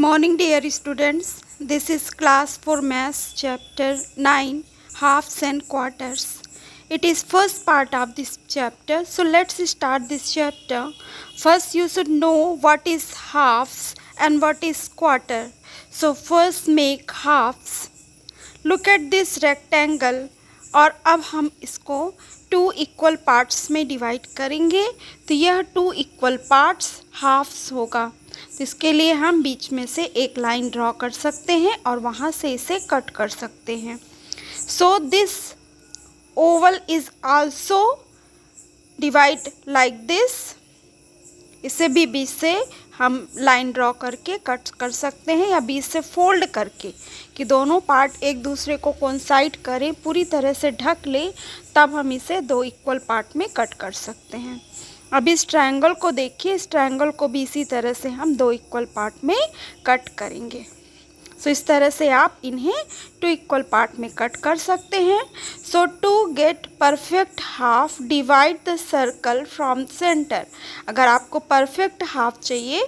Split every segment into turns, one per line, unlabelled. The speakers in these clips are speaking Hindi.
Morning dear students, this is class for maths chapter 9 halves and quarters. It is first part of this chapter, so let's start this chapter. First you should know what is halves and what is quarter. So first make halves. Look at this rectangle और अब हम इसको 2 इक्वल पार्ट्स में डिवाइड करेंगे तो यह 2 इक्वल पार्ट्स हाफ्स होगा। तो इसके लिए हम बीच में से एक लाइन ड्रॉ कर सकते हैं और वहाँ से इसे कट कर सकते हैं। So this Oval is also divide like this. इसे भी बीच से हम लाइन ड्रॉ करके कट कर सकते हैं या बीच से फोल्ड करके कि दोनों पार्ट एक दूसरे को कोइंसाइड करें, पूरी तरह से ढक ले, तब हम इसे 2 इक्वल पार्ट में कट कर सकते हैं। अब इस ट्रायंगल को देखिए, इस ट्रायंगल को भी इसी तरह से हम 2 इक्वल पार्ट में कट करेंगे। सो इस तरह से आप इन्हें 2 इक्वल पार्ट में कट कर सकते हैं। So to get perfect half divide the circle from centre. अगर आपको परफेक्ट हाफ चाहिए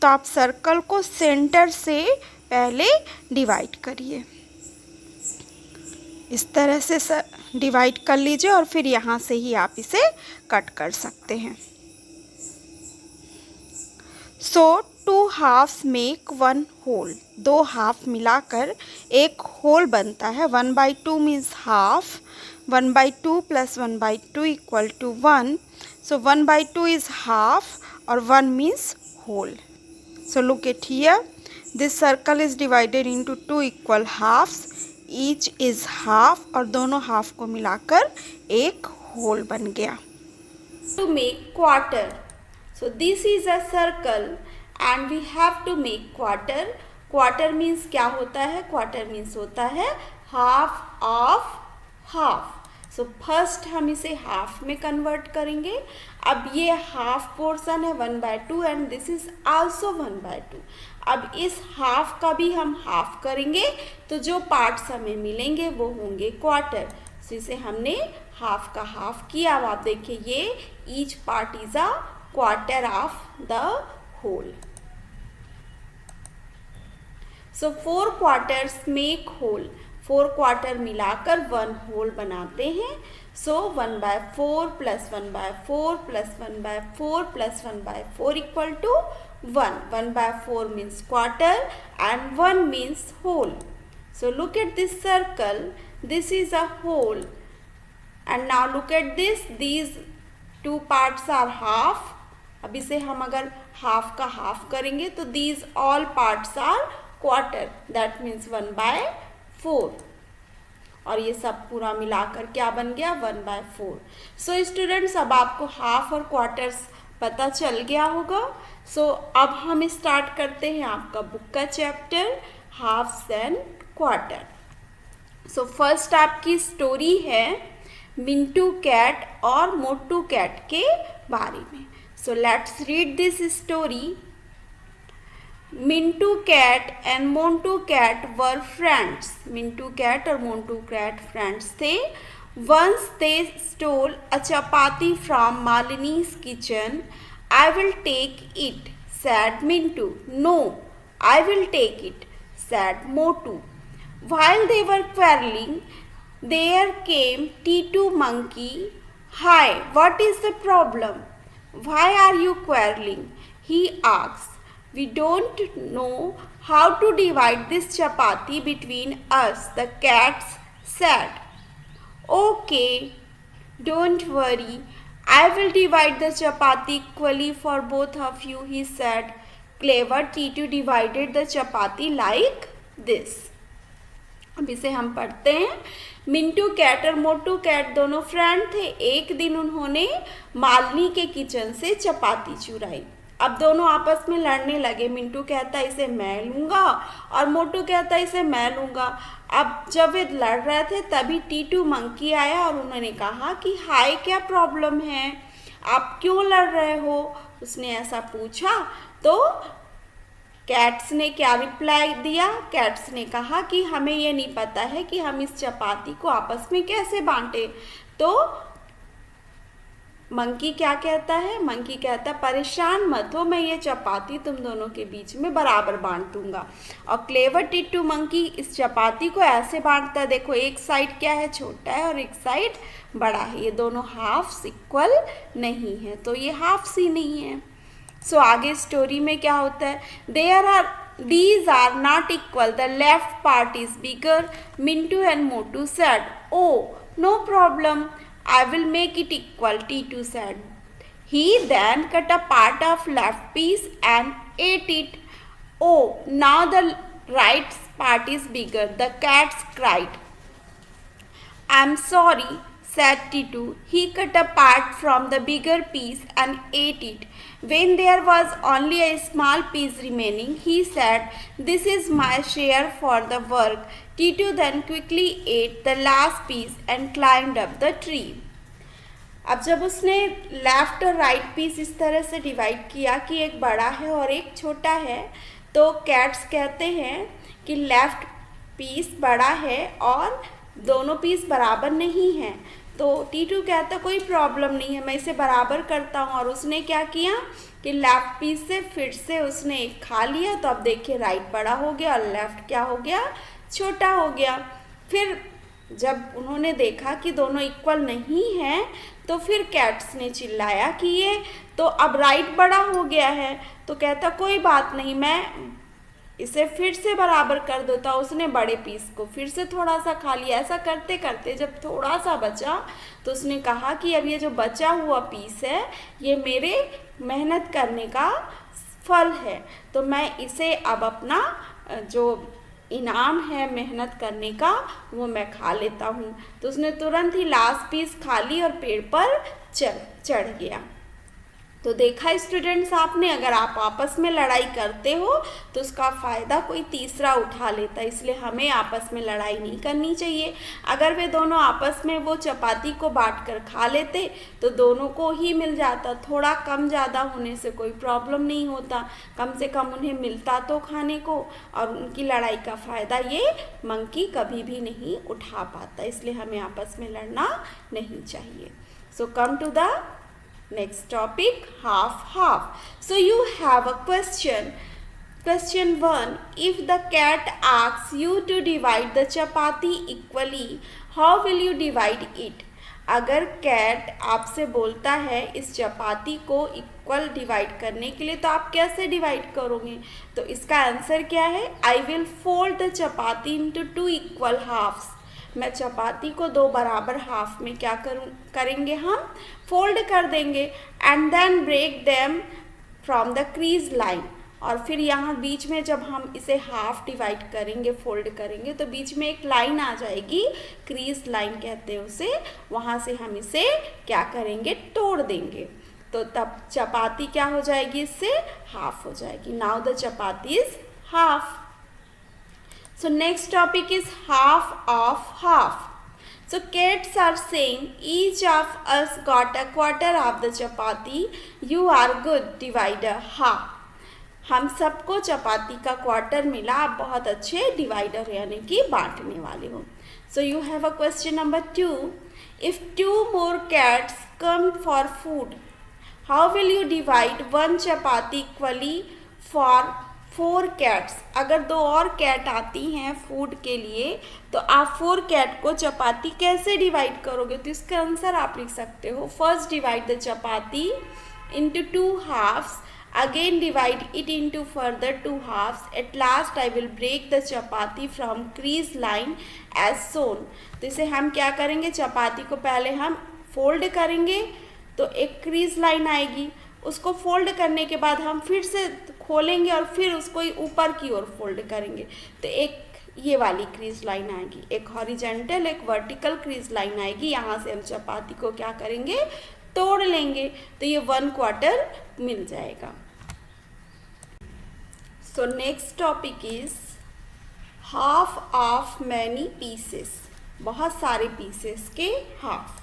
तो आप सर्कल को सेंटर से पहले डिवाइड करिए। इस तरह से डिवाइड कर लीजिए और फिर यहाँ से ही आप इसे कट कर सकते हैं। So 2 halves make 1 whole. 2 half मिलाकर एक होल बनता है। 1/2 means half. 1/2 plus 1/2 equal to 1। So 1/2 is half और 1 means whole. So look at here, this circle is divided into 2 equal halves. Each is half और दोनों हाफ को मिलाकर एक होल बन गया। To make quarter, so this is a circle and we have to make quarter. Quarter means क्या होता है? Quarter means होता है half of half. So first हम इसे half में convert करेंगे। अब ये half portion है 1/2 and this is also 1/2. अब इस half का भी हम half करेंगे तो जो parts हमें मिलेंगे वो होंगे quarter. So इसे हमने half का half किया। अब आप देखिए ये each part is a quarter of the whole. So 4 quarters make whole. 4 quarter मिलाकर 1 whole बनाते हैं। So 1/4 plus 1/4 plus 1/4 plus 1/4 equal to 1. 1/4 means quarter and 1 means whole. So look at this circle. This is a whole. And now look at this. These 2 parts are half. अब इसे हम अगर हाफ का हाफ करेंगे तो these all parts are quarter, that means 1/4 और ये सब पूरा मिलाकर क्या बन गया 1/4। सो स्टूडेंट्स अब आपको हाफ और क्वार्टर्स पता चल गया होगा। सो अब हम स्टार्ट करते हैं आपका बुक का chapter halves and quarter. So first आपकी स्टोरी है मिंटू कैट और मोटू कैट के बारे में। So let's read this story. Mintu cat and Montu cat were friends. Mintu cat और Montu cat friends थे। Once they stole a chapati from Malini's kitchen. I will take it, said Mintu. No, I will take it, said Motu. While they were quarreling, there came Titu Monkey. Hi, what is the problem? Why are you quarreling? He asked. We don't know how to divide this chapati between us, the cats said. Okay, don't worry. I will divide the chapati equally for both of you, he said. Clever Titu divided the chapati like this. अब इसे हम पढ़ते हैं। मिंटू कैट और मोटू कैट दोनों फ्रेंड थे। एक दिन उन्होंने मालिनी के किचन से चपाती चुराई। अब दोनों आपस में लड़ने लगे। मिंटू कहता इसे मैं लूँगा और मोटू कहता इसे मैं लूँगा। अब जब वे लड़ रहे थे तभी टीटू मंकी आया और उन्होंने कहा कि हाय क्या प्रॉब्लम है, आप क्यों लड़ रहे हो? उसने ऐसा पूछा तो कैट्स ने क्या रिप्लाई दिया? कैट्स ने कहा कि हमें ये नहीं पता है कि हम इस चपाती को आपस में कैसे बांटे। तो मंकी क्या कहता है, मंकी कहता है परेशान मत हो, मैं ये चपाती तुम दोनों के बीच में बराबर बांट दूंगा। और क्लेवर टिट्टू मंकी इस चपाती को ऐसे बांटता है, देखो एक साइड क्या है, छोटा है और एक साइड बड़ा है, ये दोनों हाफ्स इक्वल नहीं है, तो ये हाफ्स ही नहीं है। सो आगे स्टोरी में क्या होता है, these are not equal, the left part is bigger, Mintu and Motu said. Oh, no problem, I will make it equal, Titu said. He then cut a part of left piece and ate it. Oh, now the right part is bigger, the cats cried. I'm sorry, said Titu. He cut a part from the bigger piece and ate it. When there was only a small piece remaining, he said, This is my share for the work. Titu then quickly ate the last piece and climbed up the tree. अब जब उसने लेफ्ट और राइट पीस इस तरह से डिवाइड किया कि एक बड़ा है और एक छोटा है, तो कैट्स कहते हैं कि लेफ्ट पीस बड़ा है और दोनों पीस बराबर नहीं हैं। तो टीटू कहता कोई प्रॉब्लम नहीं है, मैं इसे बराबर करता हूँ। और उसने क्या किया कि लेफ्ट पीस से फिर से उसने एक खा लिया, तो अब देखिए राइट बड़ा हो गया और लेफ्ट क्या हो गया, छोटा हो गया। फिर जब उन्होंने देखा कि दोनों इक्वल नहीं हैं, तो फिर कैट्स ने चिल्लाया कि ये तो अब राइट बड़ा हो गया है। तो कहता कोई बात नहीं, मैं इसे फिर से बराबर कर देता। उसने बड़े पीस को फिर से थोड़ा सा खा लिया। ऐसा करते करते जब थोड़ा सा बचा, तो उसने कहा कि अब ये जो बचा हुआ पीस है, ये मेरे मेहनत करने का फल है, तो मैं इसे अब अपना जो इनाम है मेहनत करने का, वो मैं खा लेता हूँ। तो उसने तुरंत ही लास्ट पीस खा ली और पेड़ पर चढ़ गया। तो देखा स्टूडेंट्स आपने, अगर आप आपस में लड़ाई करते हो तो उसका फ़ायदा कोई तीसरा उठा लेता है, इसलिए हमें आपस में लड़ाई नहीं करनी चाहिए। अगर वे दोनों आपस में वो चपाती को बांट कर खा लेते तो दोनों को ही मिल जाता, थोड़ा कम ज़्यादा होने से कोई प्रॉब्लम नहीं होता, कम से कम उन्हें मिलता तो खाने को, और उनकी लड़ाई का फ़ायदा ये मंकी कभी भी नहीं उठा पाता, इसलिए हमें आपस में लड़ना नहीं चाहिए। So come to the next topic, half half. So you have a question. Question 1. If the cat asks you to divide the chapati equally, how will you divide it? अगर कैट आपसे बोलता है इस चपाती को इक्वल डिवाइड करने के लिए, तो आप कैसे डिवाइड करोगे? तो इसका आंसर क्या है? I will fold the chapati into 2 equal halves. मैं चपाती को 2 बराबर हाफ में क्या करेंगे, हम फोल्ड कर देंगे। And then break them from the crease line. और फिर यहाँ बीच में जब हम इसे हाफ डिवाइड करेंगे, फोल्ड करेंगे, तो बीच में एक लाइन आ जाएगी, क्रीज लाइन कहते हैं उसे, वहाँ से हम इसे क्या करेंगे, तोड़ देंगे। तो तब चपाती क्या हो जाएगी, इससे हाफ हो जाएगी। Now the chapati is half. So next topic is half of half. So cats are saying each of us got a quarter of the chapati. You are good divider. Ha. हम सबको चपाती का क्वार्टर मिला, आप बहुत अच्छे डिवाइडर यानी कि बांटने वाले हो। So you have a question number 2. If 2 more cats come for food, how will you divide 1 chapati equally for 4 cats? अगर 2 और कैट आती हैं फूड के लिए, तो आप 4 कैट को चपाती कैसे डिवाइड करोगे? तो इसका आंसर आप लिख सकते हो, first divide the chapati into 2 halves, again divide it into further 2 halves, at last I will break the chapati from crease line as shown. तो इसे हम क्या करेंगे, चपाती को पहले हम फोल्ड करेंगे, तो एक क्रीज लाइन आएगी, उसको फोल्ड करने के बाद हम फिर से खोलेंगे और फिर उसको ऊपर की ओर फोल्ड करेंगे, तो एक ये वाली क्रीज लाइन आएगी, एक हॉरिजेंटल एक वर्टिकल क्रीज लाइन आएगी। यहाँ से हम चपाती को क्या करेंगे, तोड़ लेंगे, तो ये 1 क्वार्टर मिल जाएगा। सो next topic is half of many pieces, बहुत सारे पीसेस के half.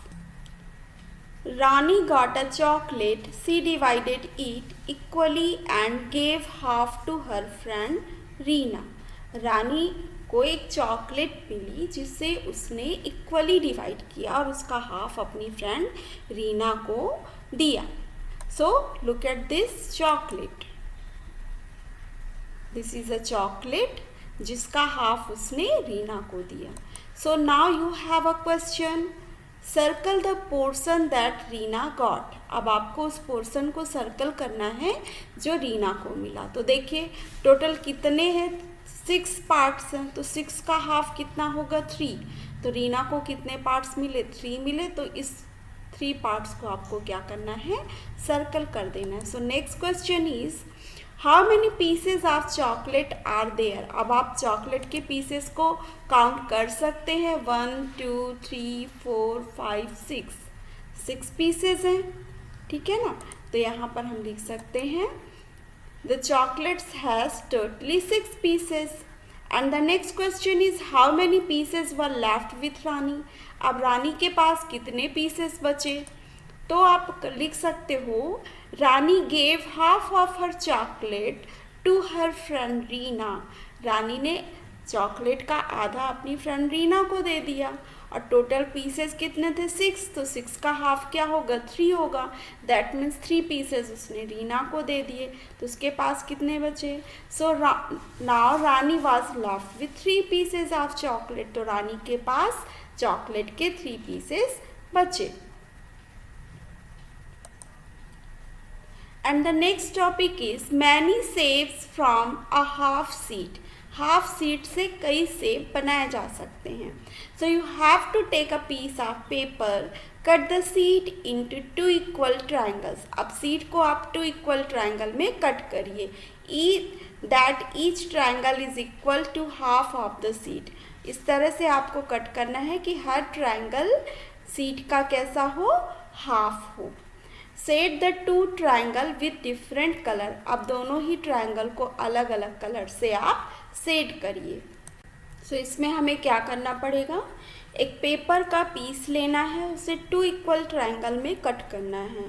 Rani got a chocolate. She divided it equally and gave half to her friend Reena. रानी को एक चॉकलेट मिली जिसे उसने इक्वली डिवाइड किया और उसका हाफ अपनी फ्रेंड रीना को दिया। सो look at this chocolate, this is a chocolate जिसका हाफ उसने रीना को दिया। So now you have a question, circle the portion that Reena got. अब आपको उस पोर्शन को सर्कल करना है जो रीना को मिला। तो देखिए टोटल कितने हैं, 6 पार्ट्स हैं, तो 6 का हाफ कितना होगा 3। तो रीना को कितने पार्ट्स मिले, 3 मिले। तो इस 3 पार्ट्स को आपको क्या करना है, सर्कल कर देना है। So next question is how many pieces of chocolate are there. अब आप चॉकलेट के पीसेस को काउंट कर सकते हैं, 1 2 3 4 5 6 पीसेज हैं, ठीक है ना। तो यहाँ पर हम लिख सकते हैं the chocolates has totally 6 pieces. And the next question is how many pieces were left with Rani. अब रानी के पास कितने पीसेस बचे, तो आप लिख सकते हो Rani gave half of her chocolate to her friend Reena. Rani ने चॉकलेट का आधा अपनी फ्रेंड रीना को दे दिया। और टोटल पीसेस कितने थे, 6। तो 6 का हाफ क्या होगा, 3 होगा। दैट मीन्स 3 पीसेस उसने रीना को दे दिए। तो उसके पास कितने बचे। So now Rani was left with 3 pieces of chocolate. तो रानी के पास चॉकलेट के 3 पीसेस बचे। And the next topic is many shapes from a half sheet. Half sheet से कई शेप बनाए जा सकते हैं। So you have to take a piece of paper, cut the sheet into 2 equal triangles. अब सीट को आप 2 इक्वल ट्राइंगल में कट करिए, that each triangle is equal to half of the sheet. इस तरह से आपको कट करना है कि हर ट्राइंगल सीट का कैसा हो, हाफ हो। Set the 2 triangle with different colour. अब दोनों ही ट्राइंगल को अलग अलग कलर से आप सेट करिए। सो इसमें हमें क्या करना पड़ेगा, एक पेपर का पीस लेना है, उसे 2 इक्वल ट्राइंगल में कट करना है,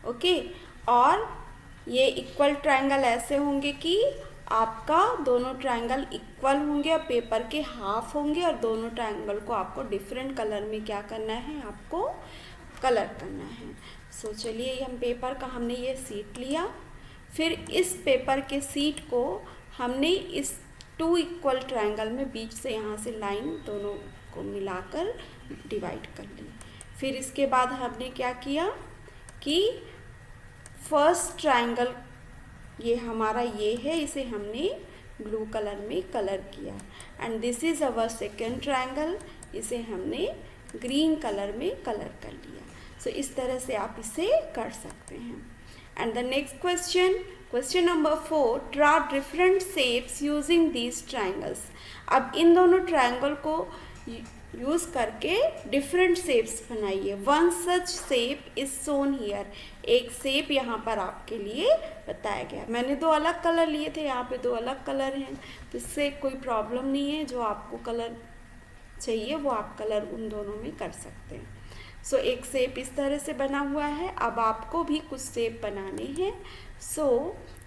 ओके। और ये इक्वल ट्राइंगल ऐसे होंगे कि आपका दोनों ट्राइंगल इक्वल होंगे और पेपर के हाफ होंगे, और दोनों ट्राइंगल को आपको डिफरेंट कलर में क्या करना है, आपको कलर करना है। सो चलिए हम पेपर का हमने ये सीट लिया, फिर इस पेपर के सीट को हमने इस 2 इक्वल ट्रायंगल में बीच से यहाँ से लाइन दोनों को मिलाकर डिवाइड कर ली। फिर इसके बाद हमने क्या किया कि फर्स्ट ट्रायंगल ये हमारा ये है, इसे हमने ब्लू कलर में कलर किया। And this is our second triangle, इसे हमने ग्रीन कलर में कलर कर लिया। सो इस तरह से आप इसे कर सकते हैं। And the next question number 4, draw different shapes using these triangles. अब इन दोनों ट्रायंगल को यूज़ करके डिफरेंट शेप्स बनाइए। One such shape is shown here. एक शेप यहाँ पर आपके लिए बताया गया। मैंने 2 अलग कलर लिए थे, यहाँ पे 2 अलग कलर हैं, तो इससे कोई प्रॉब्लम नहीं है। जो आपको कलर चाहिए वो आप कलर उन दोनों में कर सकते हैं। सो एक शेप इस तरह से बना हुआ है। अब आपको भी कुछ शेप बनाने हैं। So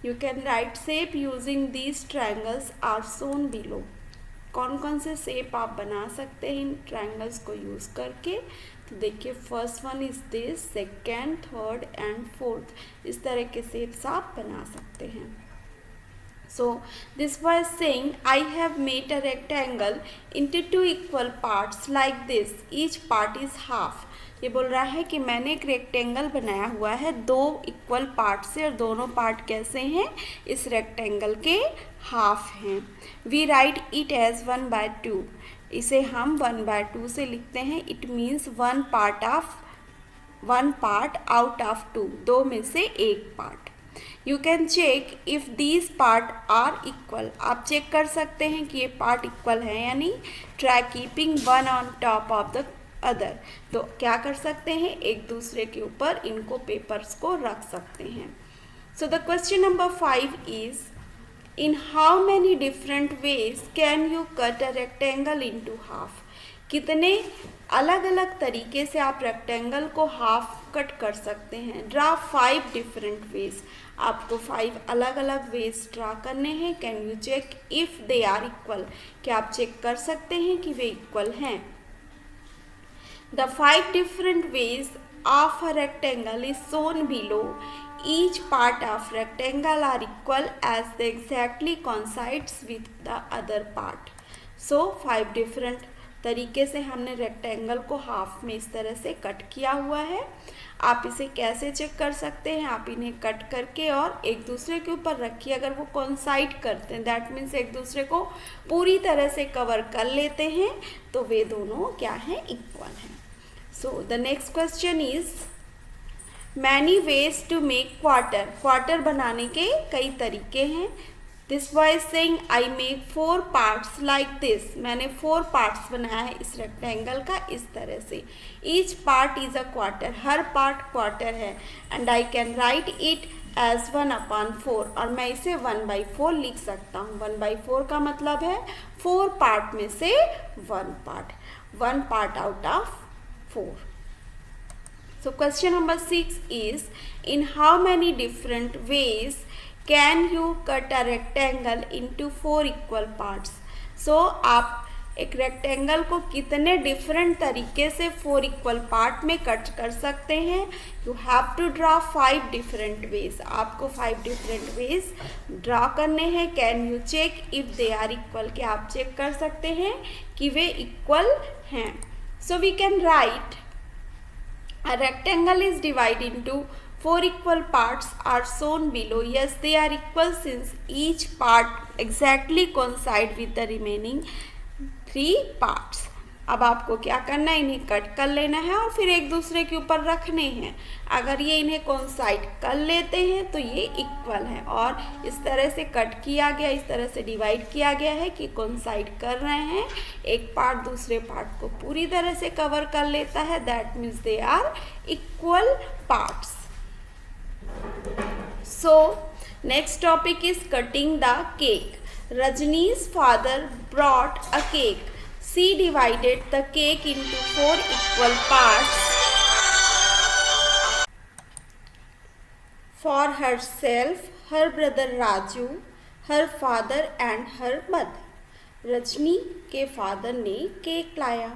you can write shape using these triangles are shown below. कौन कौन से शेप आप बना सकते हैं इन ट्रायंगल्स को यूज़ करके, तो देखिए first one is this, second, third and fourth. इस तरह के शेप्स आप बना सकते हैं। So this was saying I have made a rectangle into 2 equal parts like this. Each part is half. ये बोल रहा है कि मैंने एक रेक्टेंगल बनाया हुआ है 2 इक्वल पार्ट से, और दोनों पार्ट कैसे हैं, इस रेक्टेंगल के हाफ हैं। We write it as 1/2। इसे हम 1/2 से लिखते हैं। It means 1 part out of 2, 2 में से एक part. You can check if these part are equal. आप चेक कर सकते हैं कि ये पार्ट इक्वल है या नहीं। Try keeping one on top of the other. तो क्या कर सकते हैं, एक दूसरे के ऊपर इनको पेपर्स को रख सकते हैं। So the question number 5 is in how many different ways can you cut a rectangle into half. कितने अलग अलग तरीके से आप रेक्टेंगल को हाफ कट कर सकते हैं। Draw 5 different ways. आपको 5 अलग अलग वेज ड्रा करने हैं। Can you check if they are equal. क्या आप चेक कर सकते हैं कि वे इक्वल हैं। The 5 different ways of a rectangle is shown below. Each part of rectangle are equal as they exactly coincides with the other part. So 5 different तरीके से हमने रेक्टेंगल को हाफ में इस तरह से कट किया हुआ है। आप इसे कैसे चेक कर सकते हैं? आप इन्हें कट करके और एक दूसरे के ऊपर रखिए। अगर वो कोइंसाइड करते हैं, दैट मीन्स एक दूसरे को पूरी तरह से कवर कर लेते हैं, तो वे दोनों क्या हैं? इक्वल हैं। So the next question is many ways to make quarter. Quarter बनाने के कई तरीके हैं। This boy is saying I make 4 parts like this. मैंने 4 पार्ट्स बनाया है इस रेक्टेंगल का इस तरह से। Each part is a quarter, हर पार्ट क्वार्टर है। And I can write it as 1/4 और मैं इसे 1/4 लिख सकता हूँ। 1/4 का मतलब है 4 पार्ट में से 1 part out of 4। So question number 6 is, in how many different ways can you cut a rectangle into 4 equal parts? So आप एक रेक्टेंगल को कितने डिफरेंट तरीके से 4 इक्वल पार्ट में कट कर सकते हैं? You have to draw 5 different ways. आपको 5 डिफरेंट वेज ड्रा करने हैं। Can you check if they are equal? क्या आप चेक कर सकते हैं कि वे इक्वल हैं? So we can write a rectangle is divided into 4 equal parts are shown below. Yes, they are equal since each part exactly coincide with the remaining 3 parts. अब आपको क्या करना है? इन्हें कट कर लेना है और फिर एक दूसरे के ऊपर रखने हैं। अगर ये इन्हें कोइंसाइड कर लेते हैं तो ये इक्वल है। और इस तरह से कट किया गया, इस तरह से डिवाइड किया गया है कि कोइंसाइड कर रहे हैं। एक पार्ट दूसरे पार्ट को पूरी तरह से कवर कर लेता है। That means they are equal parts. So next topic is cutting the cake. Rajni's father brought a cake. She divided the cake into 4 equal parts for herself, her brother Raju, her father and her mother. Rajni के फादर ने केक लाया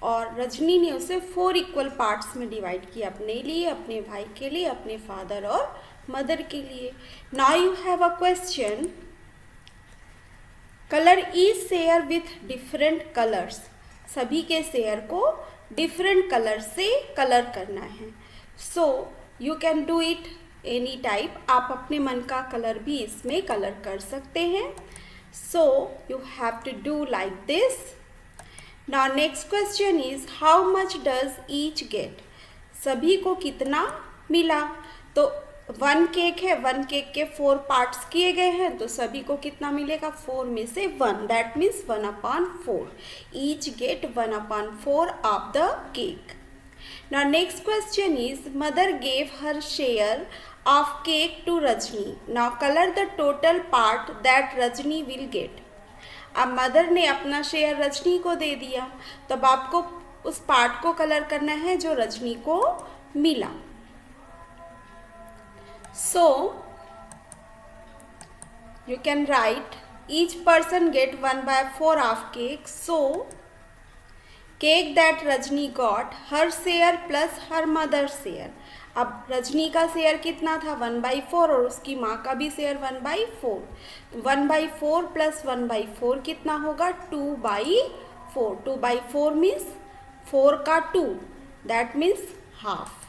और रजनी ने उसे 4 इक्वल पार्ट्स में डिवाइड किया, अपने लिए, अपने भाई के लिए, अपने फादर और मदर के लिए। Now you have a question. Colour is share with different colours. सभी के शेयर को डिफरेंट कलर से कलर करना है। सो you can do it any type. आप अपने मन का कलर भी इसमें कलर कर सकते हैं। So you have to do like this. Now next question is how much does each get. सभी को कितना मिला? तो 1 केक है, 1 केक के 4 पार्ट्स किए गए हैं, तो सभी को कितना मिलेगा? 4 में से 1, that means 1/4। Each get 1/4 of the cake. Now next question is mother gave her share of cake to Rajni. Now colour the total part that Rajni will get. अब मदर ने अपना शेयर रजनी को दे दिया, तब आपको उस पार्ट को कलर करना है जो रजनी को मिला। So you can write each person get 1/4 of cake. So cake that Rajni got, her share plus her mother's share. अब रजनी का शेयर कितना था? 1/4 और उसकी माँ का भी शेयर 1/4। 1/4 प्लस 1/4 कितना होगा? 2/4। 2/4 मीन्स 4 का 2, that means half.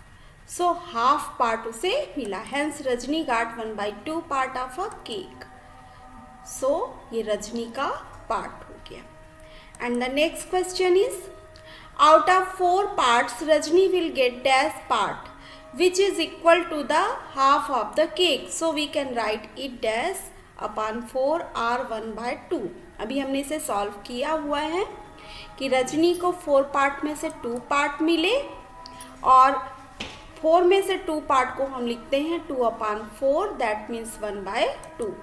So half part उसे मिला। Hence Rajni got 1/2 part of a cake. So ये रजनी का पार्ट हो गया। And the next question is out of 4 parts Rajni will get dash part which is equal to the half of the cake. So we can write it dash upon 4 और 1/2। अभी हमने इसे सॉल्व किया हुआ है कि रजनी को 4 पार्ट में से 2 पार्ट मिले और 4 में से 2 पार्ट को हम लिखते हैं 2/4, that means 1/2।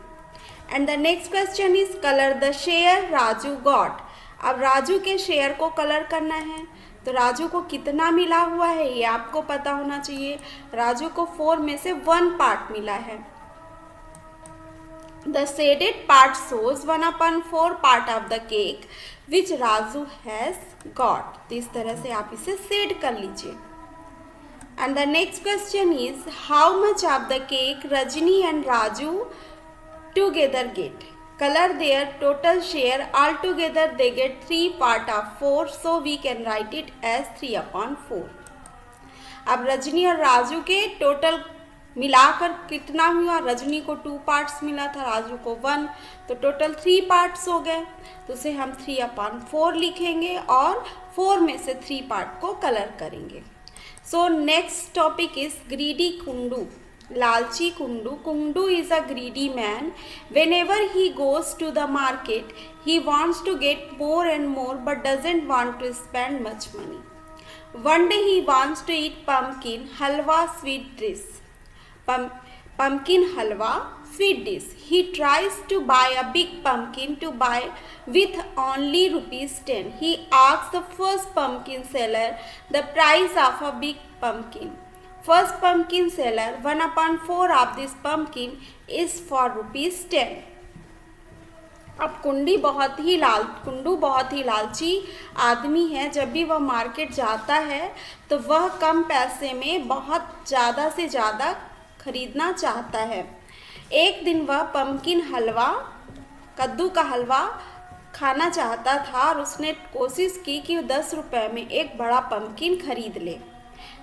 And the next question is colour the share Raju got. अब राजू के शेयर को कलर करना है, तो राजू को कितना मिला हुआ है ये आपको पता होना चाहिए। राजू को 4 में से 1 पार्ट मिला है। The shaded part shows 1/4 part of the cake which Raju has got. तो इस तरह से आप इसे शेड कर लीजिए। And the next question is, how much of the cake Rajni and Raju together get? Color their total share. Altogether they get 3 part of 4. So we can write it as 3/4. अब रजनी और राजू के टोटल मिलाकर कितना हुआ? रजनी को 2 पार्ट्स मिला था, राजू को 1, तो टोटल 3 पार्ट्स हो गए। तो उसे हम 3/4 लिखेंगे और 4 में से 3 पार्ट को कलर करेंगे। So next topic is greedy Kundu, लालची Kundu. Kundu is a greedy man. Whenever he goes to the market, he wants to get more and more but doesn't want to spend much money. One day he wants to eat pumpkin halwa sweet dish. Pumpkin halwa sweet dish. He tries to buy a big pumpkin to buy with only ₹10. He asks the first pumpkin seller the price of a big pumpkin. First pumpkin seller, 1/4 of this pumpkin is for ₹10. अब कुंडू बहुत ही लालची आदमी है। जब भी वह मार्केट जाता है तो वह कम पैसे में बहुत ज़्यादा से ज़्यादा खरीदना चाहता है। एक दिन वह पम्पकिन हलवा, कद्दू का हलवा खाना चाहता था और उसने कोशिश की कि 10 रुपये में एक बड़ा पम्पकिन खरीद ले।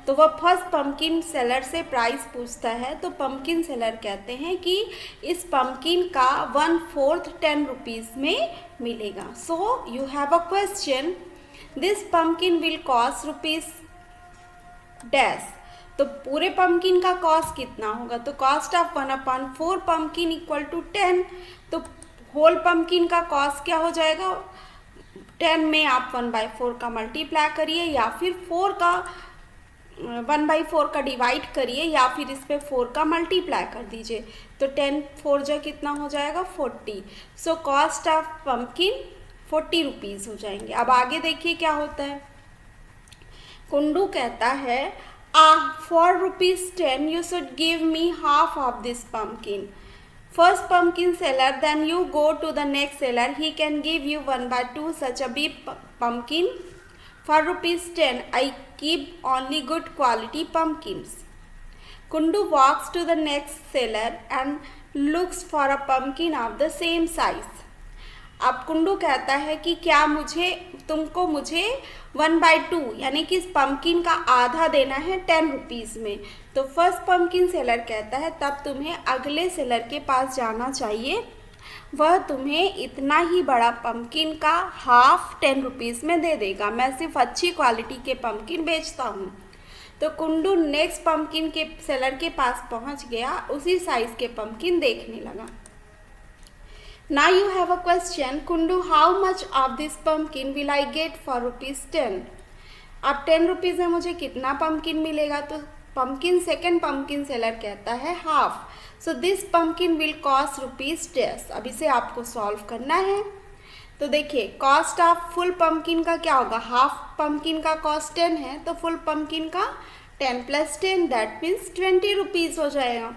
तो वह फर्स्ट पम्पकिन सेलर से प्राइस पूछता है। तो पम्पकिन सेलर कहते हैं कि इस पम्पकिन का 1/4 10 रुपीज़ में मिलेगा। So you have a question, this pumpkin will cost ₹dash. तो पूरे पम्पकिन का कॉस्ट कितना होगा? तो cost of 1/4 pumpkin equal to 10। तो होल पम्पकिन का कॉस्ट क्या हो जाएगा? 10 में आप 1/4 का मल्टीप्लाई करिए या फिर 1/4 का डिवाइड करिए या फिर इस पर 4 का मल्टीप्लाई कर दीजिए। तो 10 4 जो कितना हो जाएगा? 40। So cost of pumpkin 40 rupees हो जाएंगे। अब आगे देखिए क्या होता है। कुंडू कहता है, for ₹10 you should give me half of this pumpkin. First pumpkin seller, then you go to the next seller. He can give you 1/2 such a big pumpkin. For ₹10 I keep only good quality pumpkins. Kundu walks to the next seller and looks for a pumpkin of the same size. अब कुंडू कहता है कि क्या तुमको मुझे 1/2 यानी कि इस पम्पकिन का आधा देना है 10 रुपीज़ में। तो फर्स्ट पम्पकिन सेलर कहता है तब तुम्हें अगले सेलर के पास जाना चाहिए, वह तुम्हें इतना ही बड़ा पम्पकिन का हाफ 10 रुपीज़ में दे देगा। मैं सिर्फ अच्छी क्वालिटी के पम्पकिन बेचता हूँ। तो कुंडू नेक्स्ट पम्पकिन के सेलर के पास पहुँच गया, उसी साइज़ के पम्पकिन देखने लगा। Now you have a question, Kundu, how much of this pumpkin will I get for ₹10? अब 10 रुपीज़ में मुझे कितना पम्पकिन मिलेगा? तो पम्पकिन सेकेंड पम्पकिन सेलर कहता है half. So this pumpkin will cost ₹10। अब इसे आपको सॉल्व करना है। तो देखिए कॉस्ट ऑफ फुल पम्पकिन का क्या होगा? हाफ पम्पकिन का कॉस्ट 10 है, तो फुल पम्पकिन का 10 + 10 दैट मीन्स 20 रुपीज़ हो जाएगा।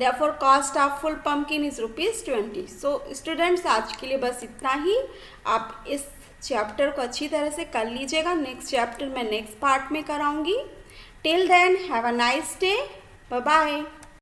Therefore cost of full pumpkin is ₹20। So students आज के लिए बस इतना ही। आप इस चैप्टर को अच्छी तरह से कर लीजिएगा। नेक्स्ट चैप्टर मैं नेक्स्ट पार्ट में कराऊंगी। Till then have a nice day, bye bye.